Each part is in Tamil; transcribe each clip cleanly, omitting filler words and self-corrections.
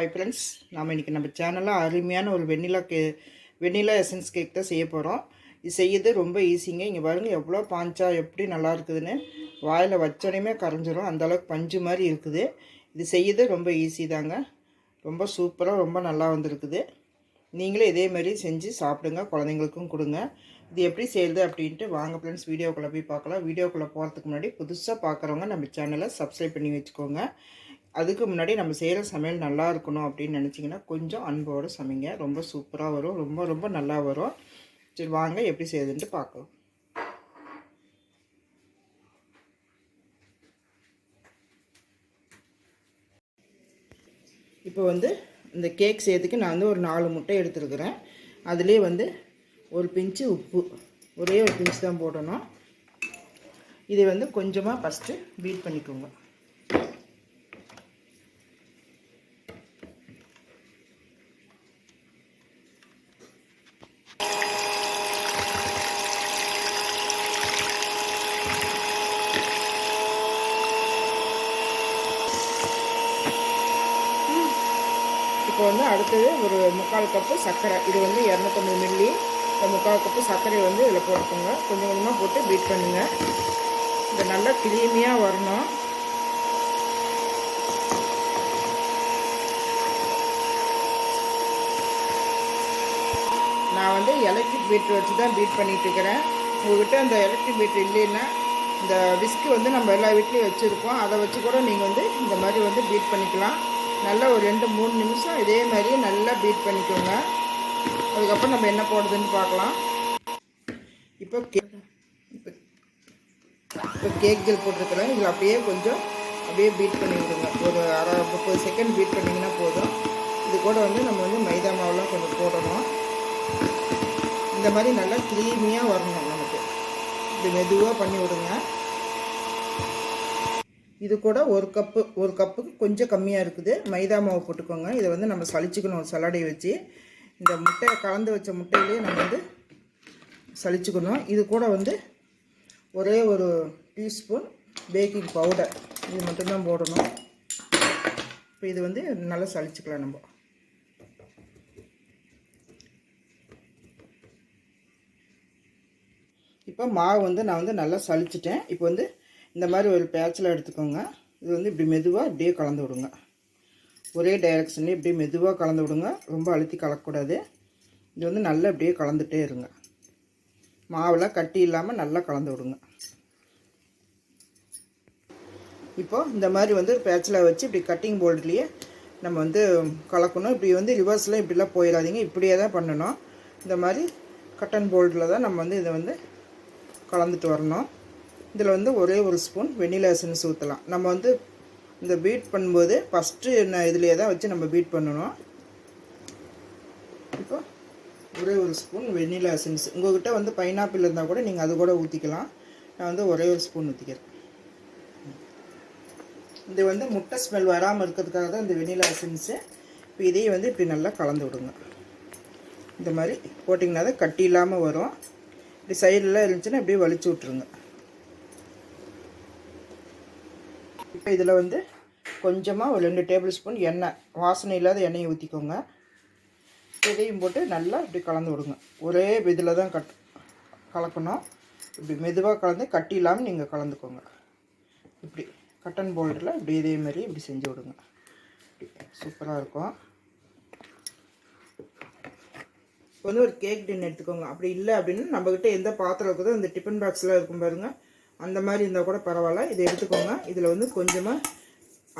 ஹாய் ஃப்ரெண்ட்ஸ், நாம் இன்றைக்கி நம்ம சேனலில் அருமையான ஒரு வெண்ணிலா எசன்ஸ் கேக் தான் செய்ய போகிறோம். இது செய்யறது ரொம்ப ஈஸிங்க. இங்கே பாருங்கள் எவ்வளோ பாஞ்சா எப்படி நல்லா இருக்குதுன்னு. வாயில் வச்சோடனே கரைஞ்சிரும், அந்தளவுக்கு பஞ்சு மாதிரி இருக்குது. இது செய்யறது ரொம்ப ஈஸி தாங்க. ரொம்ப சூப்பராக ரொம்ப நல்லா வந்திருக்குது. நீங்களே இதே மாதிரி செஞ்சு சாப்பிடுங்க, குழந்தைங்களுக்கும் கொடுங்க. இது எப்படி செய்யுது அப்படின்ட்டு வாங்க ஃப்ரெண்ட்ஸ் வீடியோக்குள்ளே போய் பார்க்கலாம். வீடியோக்குள்ளே போகிறதுக்கு முன்னாடி புதுசாக பார்க்குறவங்க நம்ம சேனலை சப்ஸ்கிரைப் பண்ணி வச்சுக்கோங்க. அதுக்கு முன்னாடி நம்ம செய்கிற சமையல் நல்லா இருக்கணும் அப்படின்னு நினச்சிங்கன்னா கொஞ்சம் அன்போடு சமைங்க. ரொம்ப சூப்பராக வரும், ரொம்ப ரொம்ப நல்லா வரும். சரி வாங்க எப்படி செய்யுதுன்ட்டு பார்க்கலாம். இப்போ இந்த கேக் செய்யறதுக்கு நான் ஒரு 4 முட்டை எடுத்துருக்குறேன். அதுலேயே ஒரு பிஞ்சு உப்பு, ஒரே ஒரு பிஞ்சு தான் போடணும். இதை கொஞ்சமாக ஃபஸ்ட்டு பீட் பண்ணிக்கோங்க. இப்போ அடுத்தது ஒரு 3/4 கப்பு சர்க்கரை. இது 250 மில்லி. இந்த 3/4 கப்பு சர்க்கரை இதில் போட்டுக்கோங்க. கொஞ்சம் கொஞ்சமாக போட்டு பீட் பண்ணுங்கள். இது நல்லா க்ரீமியாக வரணும். நான் எலக்ட்ரிக் பீட்ரு வச்சு தான் பீட் பண்ணிகிட்ருக்கிறேன். உங்கள்கிட்ட அந்த எலக்ட்ரிக் பீட்ரு இல்லைன்னா இந்த விஸ்க்கு நம்ம எல்லா வீட்லேயும் வச்சுருக்கோம். அதை வச்சு கூட நீங்கள் இந்த மாதிரி பீட் பண்ணிக்கலாம். நல்லா ஒரு 2-3 நிமிஷம் இதே மாதிரி நல்லா பீட் பண்ணிக்கோங்க. அதுக்கப்புறம் நம்ம என்ன போடுறதுன்னு பார்க்கலாம். இப்போ கேக் ஜெல் போட்டிருக்கிறேன். இதில் அப்படியே பீட் பண்ணி விடுங்க. ஒரு 30 செகண்ட் பீட் பண்ணிங்கன்னா போதும். இது கூட நம்ம மைதா மாவுலாம் கொஞ்சம் போடணும். இந்த மாதிரி நல்லா க்ரீமியாக வரணும் நமக்கு. இது மெதுவாக பண்ணி விடுங்க. இது கூட ஒரு கப்புக்கு கொஞ்சம் கம்மியாக இருக்குது மைதா மாவு போட்டுக்கோங்க. இதை நம்ம சளிச்சுக்கணும். சலாடை வச்சு இந்த முட்டையை கலந்து வச்ச முட்டையிலே நம்ம சளிச்சுக்கணும். இது கூட ஒரே ஒரு டீஸ்பூன் பேக்கிங் பவுடர், இது மட்டும்தான் போடணும். இப்போ இது நல்லா சளிச்சுக்கலாம் நம்ம. இப்போ மாவு நான் நல்லா சளிச்சிட்டேன். இப்போ இந்த மாதிரி ஒரு பேட்சில் எடுத்துக்கோங்க. இது இப்படி மெதுவாக இப்படியே கலந்து விடுங்க. ஒரே டைரெக்ஷன்லேயே இப்படியே மெதுவாக கலந்து விடுங்க. ரொம்ப அழுத்தி கலக்கக்கூடாது. இது நல்லா இப்படியே கலந்துகிட்டே இருங்க. மாவில் கட்டி இல்லாமல் நல்லா கலந்து விடுங்க. இப்போது இந்த மாதிரி ஒரு பேட்சில் வச்சு இப்படி கட்டிங் போர்ட்லேயே நம்ம கலக்கணும். இப்படி ரிவர்ஸில் இப்படிலாம் போயிடாதீங்க, இப்படியே தான் பண்ணணும். இந்த மாதிரி கட்டன் போர்டில் தான் நம்ம இதை கலந்துட்டு வரணும். இதில் ஒரே ஒரு ஸ்பூன் வெண்ணிலா எசன்ஸ் ஊற்றலாம். நம்ம இந்த பீட் பண்ணும்போது ஃபஸ்ட்டு இதுலேயே தான் வச்சு நம்ம பீட் பண்ணணும். இப்போ ஒரே ஒரு ஸ்பூன் வெண்ணிலா எசன்ஸ். உங்கள்கிட்ட பைனாப்பிள் இருந்தால் கூட நீங்கள் அது கூட ஊற்றிக்கலாம். நான் ஒரே ஒரு ஸ்பூன் ஊற்றிக்கிறேன். இது முட்டை ஸ்மெல் வராமல் இருக்கிறதுக்காக தான் இந்த வெண்ணிலா எசன்ஸு. இப்போ இதையும் இப்படி நல்லா கலந்து விடுங்க. இந்த மாதிரி போட்டிங்கன்னா தான் கட்டி இல்லாமல் வரும். இப்படி சைடெலாம் இருந்துச்சுன்னா இப்படியே வலிச்சு விட்ருங்க. இப்போ இதில் கொஞ்சமாக ஒரு 2 டேபிள் ஸ்பூன் எண்ணெய், வாசனை இல்லாத எண்ணெயை ஊற்றிக்கோங்க. இதையும் போட்டு நல்லா இப்படி கலந்து விடுங்க. ஒரே இதில் தான் கலக்கணும். இப்படி மெதுவாக கலந்து கட்டி இல்லாமல் நீங்கள் கலந்துக்கோங்க. இப்படி கட்டன் போல்டில் இப்படி இதே மாதிரி இப்படி செஞ்சு விடுங்க. சூப்பராக இருக்கும். இப்போ ஒரு கேக் டின் எடுத்துக்கோங்க. அப்படி இல்லை அப்படின்னு நம்மக்கிட்ட எந்த பாத்திரம் இருக்குதோ இந்த டிஃபன் பாக்ஸில் இருக்கும் பாருங்கள், அந்த மாதிரி இருந்தால் கூட பரவாயில்ல. இதை எடுத்துக்கோங்க. இதில் கொஞ்சமாக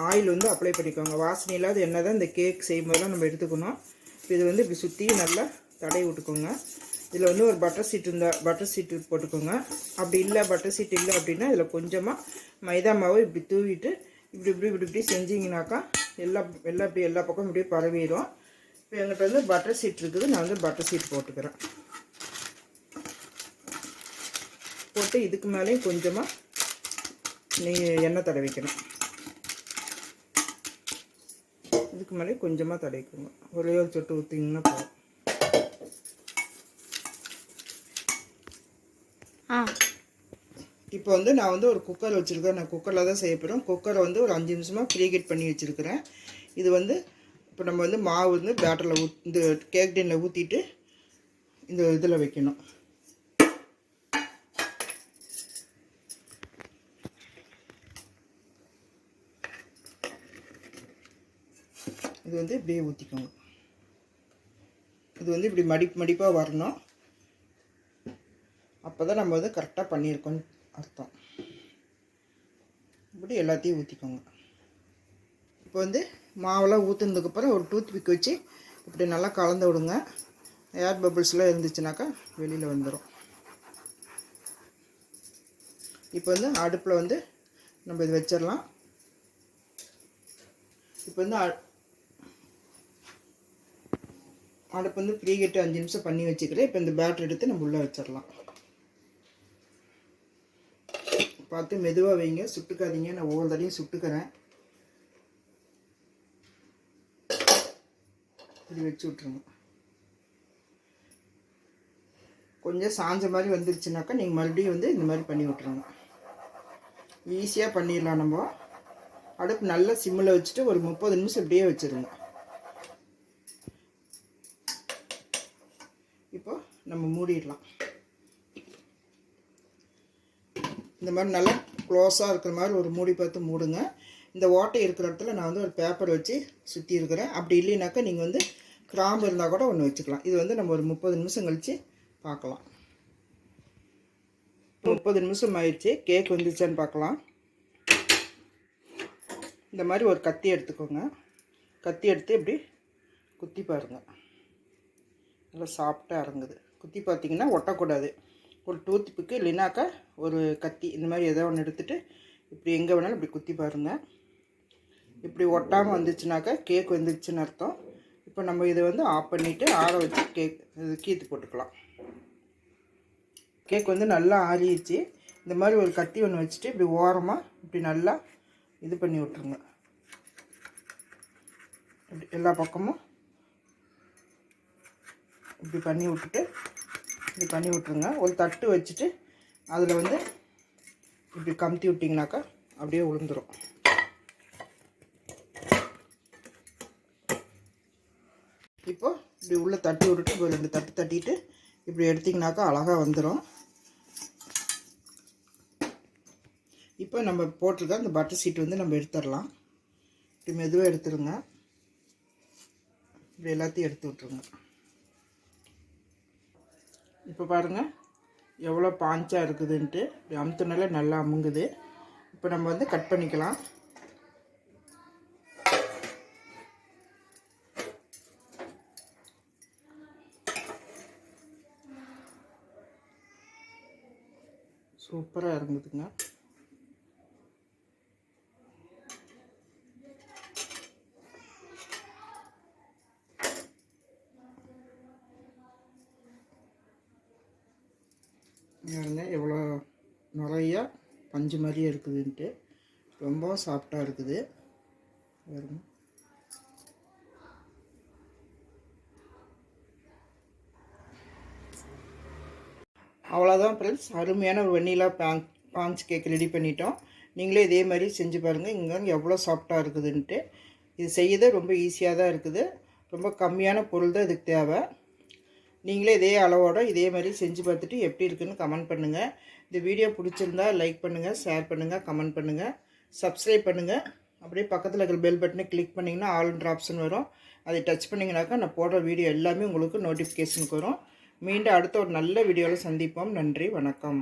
ஆயில் அப்ளை பண்ணிக்கோங்க. வாசனை இல்லாத எண்ணெய் தான் இந்த கேக் செய்யும்போதெல்லாம் நம்ம எடுத்துக்கணும். இப்போ இது இப்படி சுற்றி நல்லா தடவி விட்டுக்கோங்க. இதில் ஒரு பட்டர் சீட் இருந்தால் பட்டர் சீட்டு போட்டுக்கோங்க. அப்படி இல்லை பட்டர் சீட் இல்லை அப்படின்னா இதில் கொஞ்சமாக மைதா மாவு இப்படி தூவிட்டு இப்படி செஞ்சிங்கனாக்கா இப்படி எல்லா பக்கமும் இப்படியே பரவிடும். இப்போ எங்கிட்ட பட்டர் சீட் இருக்குது. நான் பட்டர் சீட் போட்டுக்கிறேன். போட்டு இதுக்கு மேலேயும் கொஞ்சமாக எண்ணெய் தடவிக்கணும். இதுக்கு மேலே கொஞ்சமாக தடவிக்கோங்க. ஒரே ஒரு சொட்டு ஊற்றிங்கன்னா போதும். இப்போ நான் ஒரு குக்கர் வச்சுருக்கேன். நான் குக்கரில் தான் செய்ய போகிறேன். குக்கரை ஒரு 5 நிமிஷமாக ப்ரீஹீட் பண்ணி வச்சுருக்கிறேன். இது இப்போ நம்ம வந்து மாவு வந்து பேட்டரில் இந்த கேக் டின்னில் ஊற்றிட்டு இந்த இதில் வைக்கணும். இது வந்து இப்படியே ஊற்றிக்கோங்க. இது வந்து இப்படி மடிப்பாக வரணும். அப்போ தான் நம்ம வந்து கரெக்டாக பண்ணியிருக்கோன்னு அர்த்தம். இப்படி எல்லாத்தையும் ஊற்றிக்கோங்க. இப்போ வந்து மாவெல்லாம் ஊற்றுனதுக்கப்புறம் ஒரு டூத் பிக் வச்சு இப்படி நல்லா கலந்து விடுங்க. ஏர் பபிள்ஸ்லாம் இருந்துச்சுனாக்கா வெளியில் வந்துடும். இப்போ வந்து அடுப்பில் வந்து நம்ம இது வச்சிடலாம். இப்போ வந்து அடுப்பு வந்து ப்ரீ ஹீட் 5 நிமிஷம் பண்ணி வச்சுக்கிறேன். இப்போ இந்த பேட்டர் எடுத்து நம்ம உள்ளே வச்சிடலாம். பார்த்து மெதுவாக வைங்க, சுட்டுக்காதீங்க. நான் ஒவ்வொரு தடையும் சுட்டுக்கிறேன். இப்படி வச்சு விட்ருங்க. கொஞ்சம் சாஞ்ச மாதிரி வந்துருச்சுனாக்கா நீங்கள் மறுபடியும் வந்து இந்த மாதிரி பண்ணி விட்ருங்க. ஈஸியாக பண்ணிடலாம். நம்ம அடுப்பு நல்லா சிம்மில் வச்சுட்டு ஒரு 30 நிமிஷம் இப்படியே வச்சுருங்க. இப்போ நம்ம மூடிடலாம். இந்த மாதிரி நல்லா க்ளோஸாக இருக்கிற மாதிரி ஒரு மூடி பார்த்து மூடுங்க. இந்த ஓட்டை இருக்கிற இடத்துல நான் வந்து ஒரு பேப்பர் வச்சு சுற்றி இருக்கிறேன். அப்படி இல்லைனாக்கா நீங்கள் வந்து கிராம்பு இருந்தால் கூட ஒன்று வச்சுக்கலாம். இது வந்து நம்ம ஒரு 30 நிமிஷம் கழித்து பார்க்கலாம். 30 நிமிஷம் ஆயிடுச்சு. கேக் வந்துச்சான்னு பார்க்கலாம். இந்த மாதிரி ஒரு கத்தி எடுத்துக்கோங்க. கத்தி எடுத்து இப்படி குத்தி பாருங்கள். நல்லா சாஃப்டாக இறங்குது. குத்தி பார்த்தீங்கன்னா ஒட்டக்கூடாது. ஒரு டூத் பிக்கு இல்லைனாக்கா ஒரு கத்தி இந்த மாதிரி ஏதோ ஒன்று எடுத்துகிட்டு இப்படி எங்கே வேணாலும் இப்படி குத்தி பாருங்கள். இப்படி ஒட்டாமல் வந்துச்சுனாக்கா கேக் வந்துச்சுன்னு அர்த்தம். இப்போ நம்ம இதை வந்து ஆஃப் பண்ணிவிட்டு ஆற வச்சு இது கீத்து போட்டுக்கலாம். கேக் வந்து நல்லா ஆறிடுச்சு. இந்த மாதிரி ஒரு கத்தி ஒன்று வச்சுட்டு இப்படி ஓரமாக இப்படி நல்லா இது பண்ணி விட்ருங்க. இப்படி எல்லா பக்கமும் இப்படி பண்ணி விட்டுட்டு இப்படி பண்ணி விட்ருங்க. ஒரு தட்டு வச்சுட்டு அதில் வந்து இப்படி கமுத்தி விட்டிங்கனாக்கா அப்படியே விழுந்துடும். இப்போ இப்படி உள்ளே தட்டி விட்டுட்டு இப்போ 2 தட்டு தட்டிட்டு இப்படி எடுத்திங்கனாக்கா அழகாக வந்துடும். இப்போ நம்ம போட்டிருக்க அந்த பட்டர் சீட் வந்து நம்ம எடுத்துடலாம். இப்படி மெதுவாக எடுத்துருங்க. இப்படி எல்லாத்தையும் எடுத்து விட்ருங்க. இப்போ பாருங்கள் எவ்வளோ பாஞ்சாக இருக்குதுன்ட்டு. இப்படி அமுத்துனால நல்லா அமுங்குது. இப்போ நம்ம வந்து கட் பண்ணிக்கலாம். சூப்பராக இருந்ததுங்க. எவ்வளோ நிறையா பஞ்சு மாதிரியே இருக்குதுன்ட்டு. ரொம்ப சாஃப்டாக இருக்குது. அவ்வளோதான் ஃப்ரெண்ட்ஸ், அருமையான ஒரு வெண்ணிலா பாஞ்ச் கேக் ரெடி பண்ணிட்டோம். நீங்களே இதே மாதிரி செஞ்சு பாருங்கள். இங்கே எவ்வளோ சாஃப்டாக இருக்குதுன்ட்டு. இது செய்யறது ரொம்ப ஈஸியாக தான் இருக்குது. ரொம்ப கம்மியான பொருள் தான் இதுக்கு தேவை. நீங்களே இதே அளவோடு இதே மாதிரி செஞ்சு பார்த்துட்டு எப்படி இருக்குன்னு கமெண்ட் பண்ணுங்கள். இந்த வீடியோ பிடிச்சிருந்தா லைக் பண்ணுங்கள், ஷேர் பண்ணுங்கள், கமெண்ட் பண்ணுங்கள், சப்ஸ்கிரைப் பண்ணுங்கள். அப்படியே பக்கத்தில் இருக்கிற பெல் பட்டனை கிளிக் பண்ணிங்கன்னா ஆல்ன்ற ஆப்ஷன் வரும். அதை டச் பண்ணிங்கனாக்கா நான் போடுற வீடியோ எல்லாமே உங்களுக்கு நோட்டிஃபிகேஷனுக்கு வரும். மீண்டும் அடுத்த ஒரு நல்ல வீடியோவில் சந்திப்போம். நன்றி, வணக்கம்.